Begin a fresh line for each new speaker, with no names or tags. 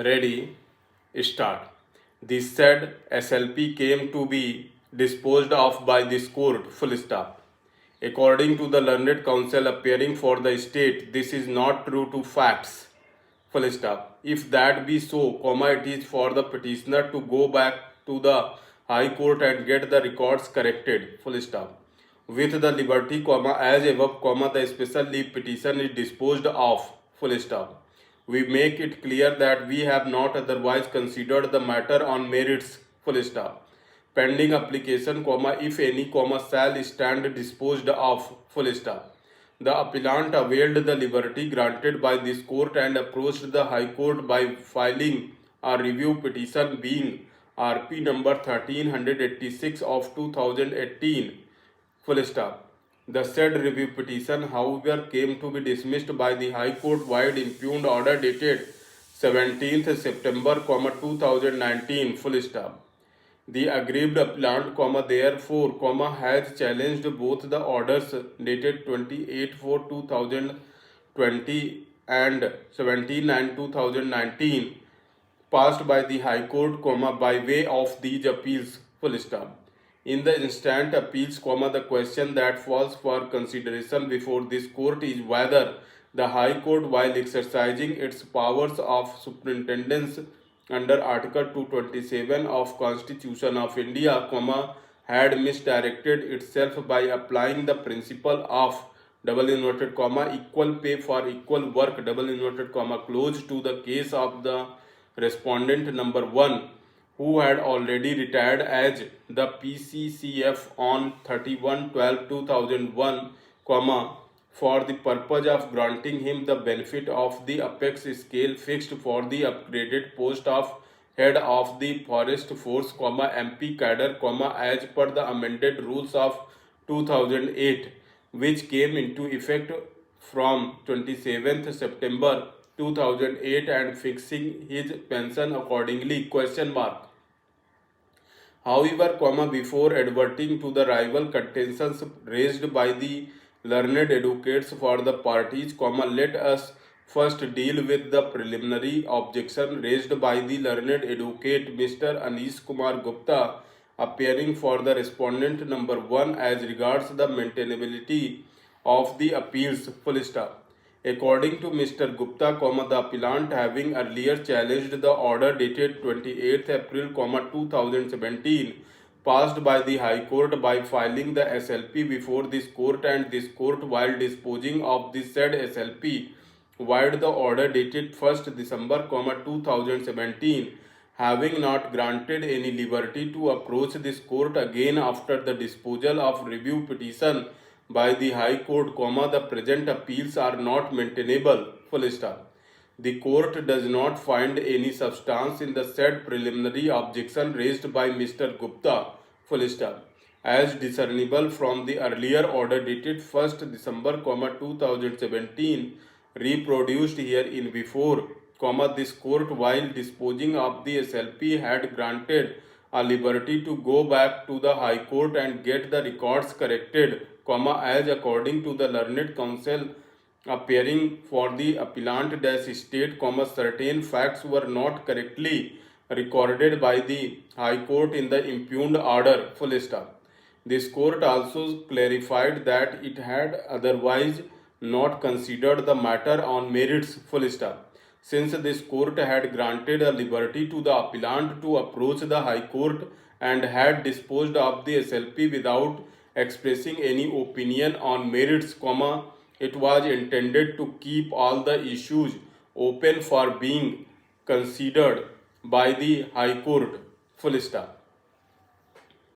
Ready, start. The said SLP came to be disposed of by this court, full stop. According to the learned counsel appearing for the state, this is not true to facts, full stop. If that be so, it is for the petitioner to go back to the High Court and get the records corrected, full stop. With the liberty, as above, the special leave petition is disposed of, full stop. We make it clear that we have not otherwise considered the matter on merits, full stop. Pending application, if any, shall stand disposed of, full stop. The appellant availed the liberty granted by this court and approached the High Court by filing a review petition being RP number 1386 of 2018, full stop. The said review petition, however, came to be dismissed by the High Court via impugned order dated 17th September, 2019, full stop. The aggrieved appellant, therefore, has challenged both the orders dated 28/4/2020 and 17/9/2019 passed by the High Court, by way of these appeals, full stop. In the instant appeals, the question that falls for consideration before this court is whether the High Court, while exercising its powers of superintendence under Article 227 of Constitution of India, had misdirected itself by applying the principle of equal pay for equal work close to the case of the respondent number 1, who had already retired as the PCCF on 31/12/2001, for the purpose of granting him the benefit of the apex scale fixed for the upgraded post of head of the forest force, MP cadre, as per the amended rules of 2008, which came into effect from 27th September 2008 and fixing his pension accordingly, question mark. However, before adverting to the rival contentions raised by the learned advocates for the parties, let us first deal with the preliminary objection raised by the learned advocate Mr. Anish Kumar Gupta, appearing for the respondent number 1 as regards the maintainability of the appeals, full stop. According to Mr. Gupta, the appellant, having earlier challenged the order dated 28th April, 2017, passed by the High Court by filing the SLP before this court, and this court, while disposing of the said SLP, void the order dated 1st December, 2017, having not granted any liberty to approach this court again after the disposal of review petition by the High Court, the present appeals are not maintainable, full stop. The court does not find any substance in the said preliminary objection raised by Mr. Gupta, full stop, as discernible from the earlier order dated 1st December, 2017, reproduced herein before, this court, while disposing of the SLP, had granted a liberty to go back to the High Court and get the records corrected, as according to the learned counsel appearing for the appellant state, certain facts were not correctly recorded by the High Court in the impugned order, full stop. This court also clarified that it had otherwise not considered the matter on merits, full stop. Since this court had granted a liberty to the appellant to approach the High Court and had disposed of the SLP without expressing any opinion on merits, it was intended to keep all the issues open for being considered by the High Court, full stop.